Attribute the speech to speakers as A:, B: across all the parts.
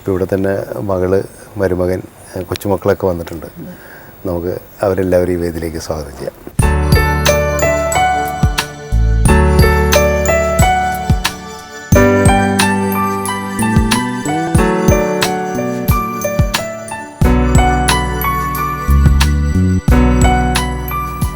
A: ഇപ്പോൾ ഇവിടെ തന്നെ മകള്, മരുമകൻ, കൊച്ചുമക്കളൊക്കെ വന്നിട്ടുണ്ട്. നമുക്ക് അവരെല്ലാവരും ഈ വേദിയിലേക്ക് സ്വാഗതം ചെയ്യാം.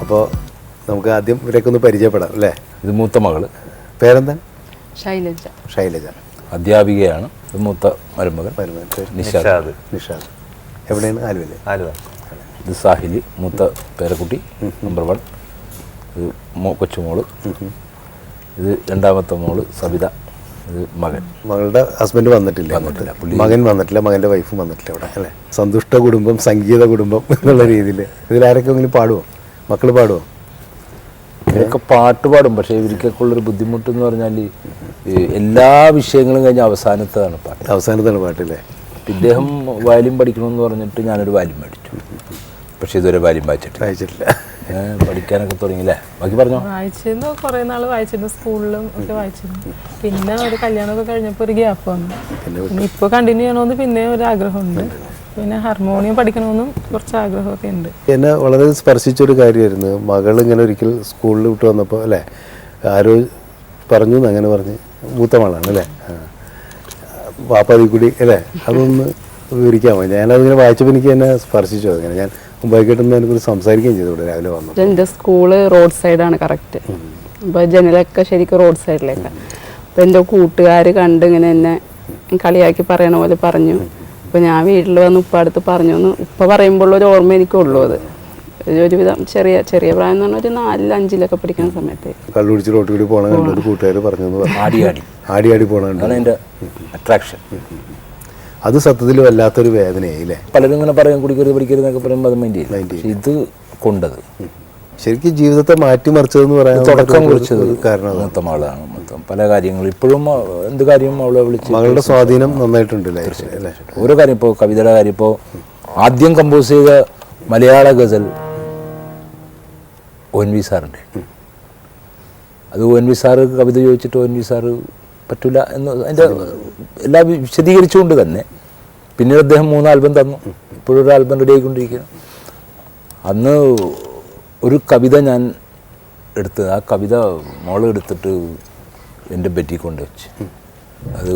A: അപ്പോൾ നമുക്ക് ആദ്യം ഇവരൊക്കെ ഒന്ന് പരിചയപ്പെടാം അല്ലേ?
B: ഇത് മൂത്ത മകള്.
A: പേരെന്താ?
C: ശൈലജ.
A: ശൈലജ
B: അധ്യാപികയാണ്. ഇത് മൂത്ത മരുമകൻ നിഷാദ്.
A: നിഷാദ്. എവിടെയാണ്? ആലുവ.
B: ഇത് സാഹിലി, മൂത്ത പേരക്കുട്ടി, നമ്പർ 1. ഇത് കൊച്ചുമോള്. ഇത് രണ്ടാമത്തെ മോള് സബിത. ഇത് മകൻ.
A: മകളുടെ ഹസ്ബൻഡ് വന്നിട്ടില്ല. മകൻ വന്നിട്ടില്ല. മകൻ്റെ വൈഫും വന്നിട്ടില്ല ഇവിടെ അല്ലേ? സന്തുഷ്ട കുടുംബം, സംഗീത കുടുംബം എന്നുള്ള രീതിയിൽ. ഇതിലാരൊക്കെങ്കിലും പാടുമോ? മക്കൾ പാടുമോ?
B: ഇവരൊക്കെ പാട്ട് പാടും. പക്ഷേ ഇവർക്കൊക്കെ ഉള്ളൊരു ബുദ്ധിമുട്ട് എന്ന് പറഞ്ഞാൽ എല്ലാ വിഷയങ്ങളും കഴിഞ്ഞ അവസാനത്താണ്
A: പാട്ടല്ലേ?
B: ഇദ്ദേഹം വയലിൻ പഠിക്കണമെന്ന് പറഞ്ഞിട്ട് ഞാനൊരു വയലിൻ മേടിച്ചു. പക്ഷെ ഇതുവരെ വയലിൻ വായിച്ചിട്ടില്ല. പഠിക്കാനൊക്കെ തുടങ്ങിയില്ലേ? ബാക്കി പറഞ്ഞോ.
C: വായിച്ചിരുന്നു, കുറേ നാൾ വായിച്ചിരുന്നു, സ്കൂളിലും ഒക്കെ വായിച്ചിരുന്നു. പിന്നെ ഒരു കല്യാണമൊക്കെ കഴിഞ്ഞപ്പോൾ ഒരു ഗ്യാപ്പ് വന്നു. പിന്നെ ഇപ്പോൾ കണ്ടിന്യൂ ചെയ്യണമെന്ന് പിന്നെ ഒരു ആഗ്രഹമുണ്ട്. പിന്നെ ഹാർമോണിയം പഠിക്കണമെന്നും കുറച്ച് ആഗ്രഹമൊക്കെ ഉണ്ട്.
A: എന്നെ വളരെ സ്പർശിച്ചൊരു കാര്യമായിരുന്നു. മകൾ ഇങ്ങനെ ഒരിക്കൽ സ്കൂളിൽ വിട്ട് വന്നപ്പോൾ അല്ലേ, ആരോ പറഞ്ഞു അങ്ങനെ പറഞ്ഞ്, മൂത്ത മകളാണ് അല്ലേ, വാപ്പാതി കൂടി അല്ലേ, അതൊന്ന് വിവരിക്കാമോ? ഞാനതിങ്ങനെ വായിച്ചപ്പോൾ എനിക്ക് എന്നെ സ്പർശിച്ചു. അങ്ങനെ ഞാൻ മുമ്പായിട്ടൊന്നും എനിക്കൊരു സംസാരിക്കുകയും ചെയ്തു ഇവിടെ രാവിലെ വന്നു.
D: എൻ്റെ സ്കൂള് റോഡ് സൈഡാണ് കറക്റ്റ്. അപ്പോൾ ജനലൊക്കെ ശരിക്കും റോഡ് സൈഡിലേക്കാണ്. അപ്പോൾ എൻ്റെ കൂട്ടുകാർ കണ്ട് ഇങ്ങനെ എന്നെ കളിയാക്കി പറയണ പോലെ പറഞ്ഞു. അപ്പോൾ ഞാൻ വീട്ടിൽ വന്ന് ഉപ്പ അടുത്ത് പറഞ്ഞു. ഉപ്പ പറയുമ്പോൾ ഒരു ഓർമ്മ എനിക്കുള്ളൂ. അത് ഒരുവിധം ചെറിയ പ്രായം എന്ന് പറഞ്ഞാൽ ഒരു 4-5 പഠിക്കുന്ന സമയത്ത്
A: കള്ളുപിടിച്ച് റോട്ടിൽ കൂടി പോകണ കണ്ടൊരു കൂട്ടുകാർ പറഞ്ഞു, ആടി പോകണ
B: അട്രാക്ഷൻ.
A: അത് സത്യത്തിൽ വല്ലാത്തൊരു വേദനയായില്ലേ?
B: പലരും ഇങ്ങനെ പറയും കുടിക്കരുത് പഠിക്കരുതെന്നൊക്കെ പറയുമ്പോൾ അത് മൈൻഡ് ചെയ്യും. ഇത് കൊണ്ടത്
A: ശരിക്കും ജീവിതത്തെ മാറ്റിമറിച്ചതെന്ന് പറയാൻ
B: തുടക്കം കുറിച്ചത് കാരണം മൂത്ത മകളാണ്. മൊത്തം പല കാര്യങ്ങളും ഇപ്പോഴും എന്ത് കാര്യവും അവളെ വിളിച്ച്
A: മകളുടെ സ്വാധീനം നന്നായിട്ടുണ്ടല്ലേ?
B: ഓരോ കാര്യം. ഇപ്പോൾ കവിതയുടെ കാര്യം, ഇപ്പോൾ ആദ്യം കമ്പോസ് ചെയ്ത മലയാള ഗസൽ ONV സാറിൻ്റെ. അത് ONV സാറ് കവിത ചോദിച്ചിട്ട് ONV സാറ് പറ്റില്ല എന്ന് അതിൻ്റെ എല്ലാം വിശദീകരിച്ചുകൊണ്ട് തന്നെ പിന്നീട് അദ്ദേഹം 3 ആൽബം തന്നു. ഇപ്പോഴൊരു ആൽബം റെഡി ആയിക്കൊണ്ടിരിക്കുകയാണ്. അന്ന് ഒരു കവിത ഞാൻ എടുത്ത്, ആ കവിത മോള് എടുത്തിട്ട് എൻ്റെ ബെറ്റി കൊണ്ട് വെച്ച്. അത്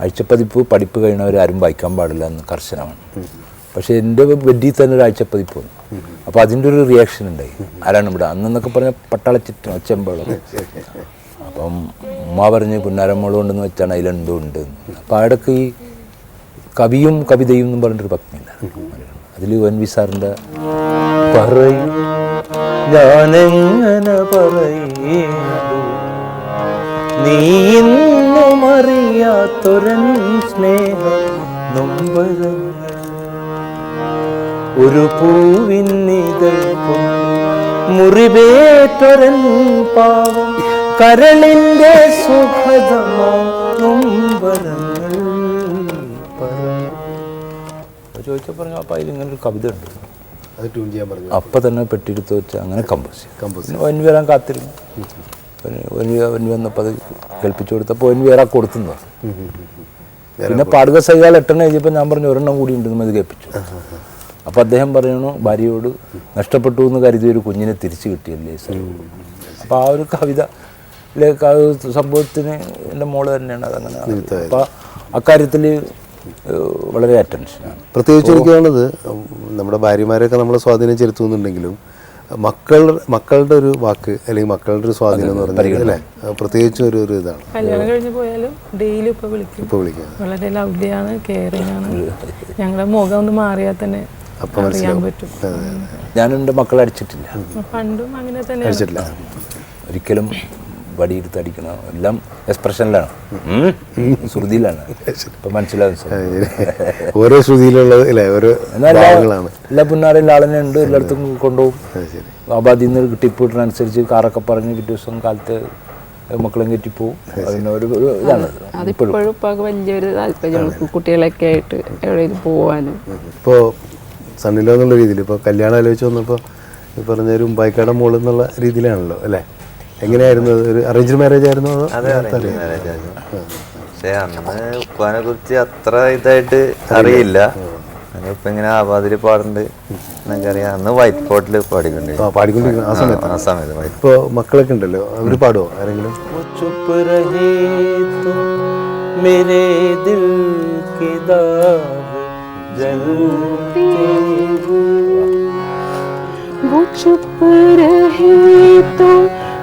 B: ആഴ്ചപ്പതിപ്പ് പഠിപ്പ് കഴിയുന്നവർ ആരും വായിക്കാൻ പാടില്ല എന്ന് കർശനമാണ്. പക്ഷേ എൻ്റെ ബെഡിൽ തന്നെ ഒരു ആഴ്ചപ്പതിപ്പ് വന്നു. അപ്പോൾ അതിൻ്റെ ഒരു റിയാക്ഷൻ ഉണ്ടായി. ആരാണ് ഇവിടെ അന്നെന്നൊക്കെ പറഞ്ഞാൽ പട്ടാളച്ചിട്ടും ഒച്ചമ്പളം. അപ്പം ഉമ്മ പറഞ്ഞ് പുന്നാരമ്മോളം ഉണ്ടെന്ന് വെച്ചാണ് അതിലെന്തോ ഉണ്ട്. അപ്പോൾ അവിടേക്ക് ഈ കവിയും കവിതയും എന്നും പറഞ്ഞിട്ടൊരു ഭക്തിയില്ല. അതിൽ ONV സാറിൻ്റെ പറയും ഞാനെങ്ങനെ പറയും നീ ഇന്നും അറിയാത്തൊരൻ സ്നേഹം നൊമ്പരങ്ങൾ ഒരു പൂവിന്നിതൾ മുറിവേറ്റൊരൻ പാവം കരളിൻ്റെ സുഖതമോ നൊമ്പരങ്ങൾ ചോദിച്ചാൽ പറഞ്ഞു. അപ്പോൾ അതിലിങ്ങനൊരു കവിത ഉണ്ട്.
A: അത് ട്യൂൺ ചെയ്യാൻ പറഞ്ഞു.
B: അപ്പം തന്നെ പെട്ടിയെടുത്ത് വെച്ച് അങ്ങനെ കമ്പോസ് ONV വരാൻ കാത്തിരുന്നു. ONV വന്നപ്പോൾ അത് കേൾപ്പിച്ചു കൊടുത്തപ്പോൾ ONV വരാൻ കൊടുത്തുന്നു. പിന്നെ പാടുക സഹിയാൽ 8 എഴുതിയപ്പോൾ ഞാൻ പറഞ്ഞു 1 കൂടി ഉണ്ടെന്ന് അത് കേൾപ്പിച്ചു. അപ്പോൾ അദ്ദേഹം പറയണു ഭാര്യയോട് നഷ്ടപ്പെട്ടു എന്ന് കരുതി ഒരു കുഞ്ഞിനെ തിരിച്ചു കിട്ടിയല്ലേ സാർ. അപ്പോൾ ആ ഒരു കവിത സംഭവത്തിന് എൻ്റെ മോള് തന്നെയാണ് അതങ്ങനെ. അപ്പോൾ അക്കാര്യത്തിൽ വളരെ അറ്റൻഷനാണ്.
A: പ്രത്യേകിച്ച് എനിക്ക് തോന്നുന്നത് നമ്മുടെ ഭാര്യമാരെയൊക്കെ നമ്മളെ സ്വാധീനം ചെലുത്തുന്നുണ്ടെങ്കിലും മക്കളുടെ ഒരു വാക്ക് അല്ലെങ്കിൽ മക്കളുടെ ഒരു സ്വാധീനം എന്ന് പറഞ്ഞാൽ അല്ലേ, പ്രത്യേകിച്ച് ഒരു ഇതാണ്.
C: കല്യാണം കഴിഞ്ഞ് പോയാലും ഡെയിലി ഇപ്പൊ വിളിക്കും. വളരെ ലവ്ലിയാണ്, കെയറിംഗ് ആണ്. ഞങ്ങളുടെ മുഖം ഒന്ന് മാറിയാൽ തന്നെ അറിയാൻ പറ്റും.
B: ഞാൻ എൻ്റെ മക്കളെ അടിച്ചിട്ടില്ല.
C: പണ്ടും അങ്ങനെ തന്നെ
B: ഒരിക്കലും വടിയെടുത്ത് അടിക്കണം. എല്ലാം എക്സ്പ്രഷനിലാണ്, ശ്രുതിയിലാണ്. ഇപ്പം മനസ്സിലാകും.
A: ഓരോ ശ്രുതിയിലുള്ള
B: എല്ലാ പുന്നാരും ലാളനെ ഉണ്ട്. എല്ലായിടത്തും കൊണ്ടുപോകും. ആബാദിൽ നിന്ന് ടിപ്പ് കിട്ടുന്നതനുസരിച്ച് കാറൊക്കെ പറഞ്ഞ് പിറ്റേ ദിവസം കാലത്ത് മക്കളും കെറ്റിപ്പോവും. അതിനൊരു ഇതാണ്.
D: അതിപ്പോഴും വലിയൊരു താല്പര്യമാണ് കുട്ടികളൊക്കെ ആയിട്ട് എവിടെയും പോകാനും.
A: ഇപ്പോൾ സണ്ണിലോ എന്നുള്ള രീതിയിൽ ഇപ്പോൾ കല്യാണം ആലോചിച്ച് വന്നപ്പോൾ ഈ പറഞ്ഞൊരു ഉമ്പായിക്കാടൻ മോൾ എന്നുള്ള രീതിയിലാണല്ലോ അല്ലേ? എങ്ങനെയായിരുന്നു? ഒരു അറേഞ്ച് മാരേജ് ആയിരുന്നു?
E: പക്ഷെ അന്ന് ഉപ്പാനെ കുറിച്ച് അത്ര ഇതായിട്ട് അറിയില്ല. ഇപ്പൊ ഇങ്ങനെ ആവാതിൽ പാടുന്നുണ്ട് എന്നൊക്കെ അറിയാം. അന്ന് വൈറ്റ് ബോർഡിൽ
A: പാടിക്കൊണ്ടിരിക്കുന്ന ആ സമയത്ത് ഇപ്പോൾ മക്കളൊക്കെ ഉണ്ടല്ലോ, അവർ പാടുമോ ആരെങ്കിലും?
F: चुप रहे तो मेरे दिल के दाग जलते
D: वो चुप रहे तो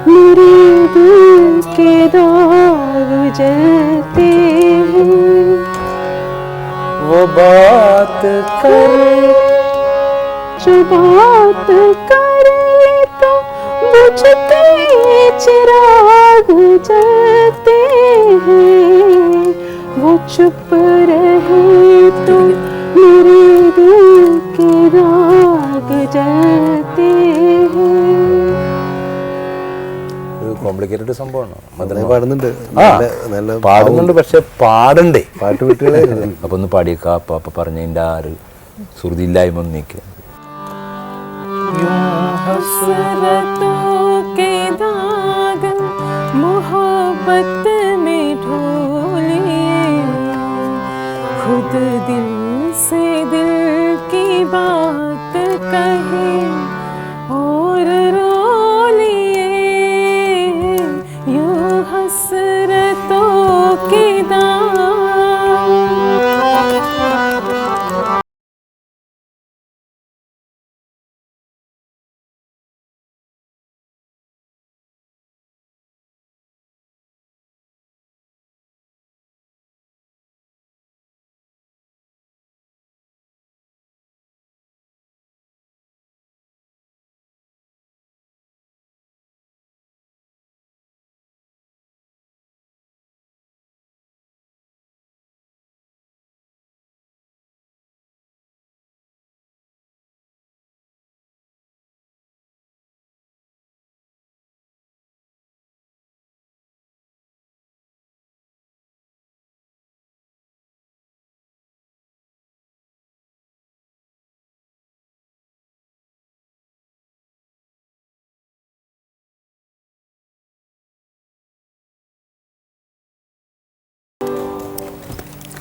D: मेरे दिल के दाग जलते हैं,
F: वो बात कर
D: जो बात करे तो बुझते चिराग जलते हैं, वो चुप रहे तो मेरे दिल के दाग जलते हैं.
B: ഒരു കോംപ്ലിക്കേറ്റഡ് സംഭവമാണ്.
A: നന്നായി പാടുന്നുണ്ട്,
B: ആ,
A: നല്ല
B: പാടുന്നുണ്ട്, പക്ഷെ പാടണ്ടേ.
A: പാട്ട് വിട്ടുകളെ
B: അപ്പൊ ഒന്ന് പാടിയേക്കാം. അപ്പൊ പറഞ്ഞതിൻ്റെ ആ ഒരു ശ്രുതിയില്ലായ്മ ഒന്ന് നീക്കുക.
C: हसरतों के दाग मोहब्बत में ढोलिए, खुद दिल से दिल की बात कहे और रो लिए, यूं हसरतों के दाग.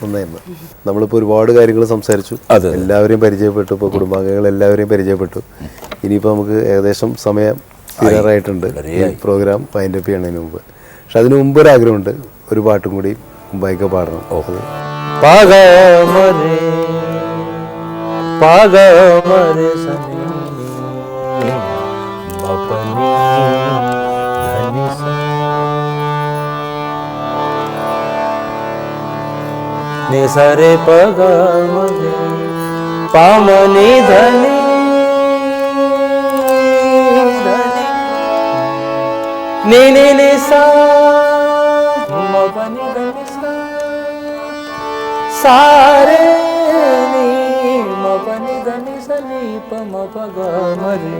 A: നന്നായിരുന്നു. നമ്മളിപ്പോൾ ഒരുപാട് കാര്യങ്ങൾ സംസാരിച്ചു, എല്ലാവരെയും പരിചയപ്പെട്ടു, ഇപ്പോൾ കുടുംബാംഗങ്ങൾ എല്ലാവരെയും പരിചയപ്പെട്ടു. ഇനിയിപ്പോൾ നമുക്ക് ഏകദേശം സമയം തീരാറായിട്ടുണ്ട് ഈ പ്രോഗ്രാം വൈൻഡപ്പ് ചെയ്യണതിന് മുമ്പ്. പക്ഷെ അതിന് മുമ്പ് ഒരു ആഗ്രഹമുണ്ട്, ഒരു പാട്ടും കൂടി മുമ്പായിക്ക് പാടണം. അത്
F: പാഗമരെ ने सारे पगमरे पामनी धनी ने सा मपनी धनी सा सारे नी मपनी धनी सनी पम पगमरे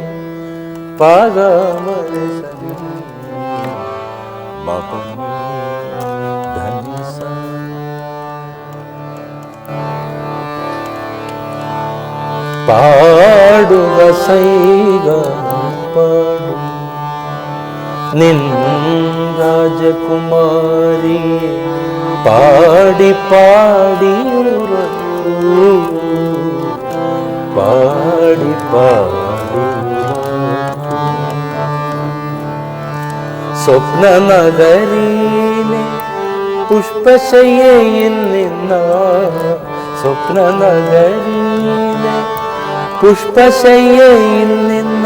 F: पगमरे सनी मपनी धनी सा. പാടുക സൈഗ പാടു നിൻ രാജകുമാരി പാടി പാടി പാടി പാടി സ്വപ്ന നഗരിയിലെ പുഷ്പശയ്യയിൽ നിന്ന സ്വപ്ന നഗരിയിലെ പുഷ്പശയ്യയിൽ നിന്ന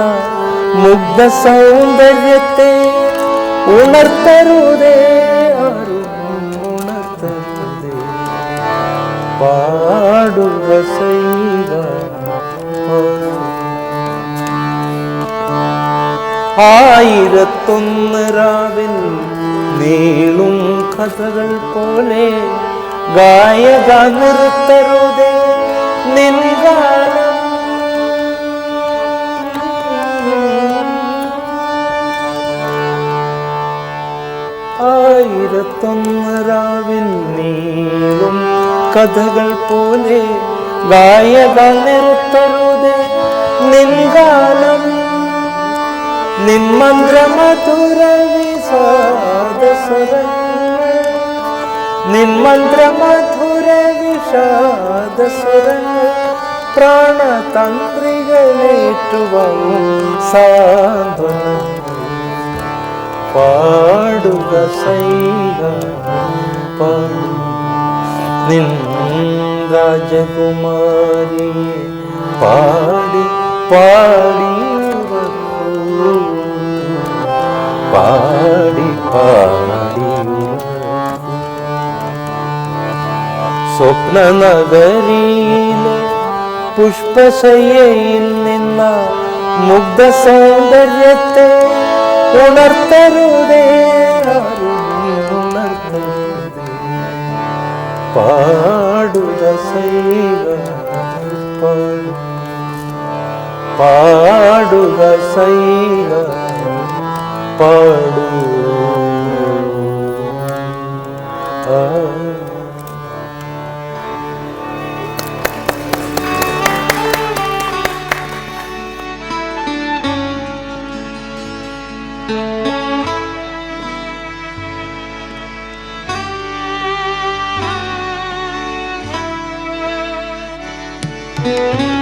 F: മുഗ്ധ സൗന്ദര്യത്തെ ഉണർത്തരുതേ, ഉണർത്തരുതേ. പാടുക സൈഗ ആയിരത്തൊന്ന് രാവിൽ നീളും കഥകൾ പോലെ ഗായക നിർത്തരുതേ നിൻഗാനം. ആയിരത്തൊന്ന് രാവിൽ നീളും കഥകൾ പോലെ ഗായക നിർത്തരുതേ നിൻഗാനം. നിന്മന്ത്രമധുര വിസാദസ്വരങ്ങൾ നിന്മന്ത്രമധുര വിഷാദസ്വരങ്ങൾ പ്രാണതന്ത്രികളേറ്റുവന്നു സാന്ത്വനം പാടുക സൈക പാടു നിൻ രാജകുമാരിയെ പാടി പാടി ഉറക്കൂ. പാടി പാടി ഉറക്കൂ. സ്വപ്നനഗരിയിലെ പുഷ്പശയ്യയിൽ നിന്ന മുഗ്ധ സൗന്ദര്യത്തെ ഉണർത്തരുതേ, ഉണർത്തരുതേ. പാടുക സൈക പാടു പാടുക സൈക പാടു ആ.
G: Thank you.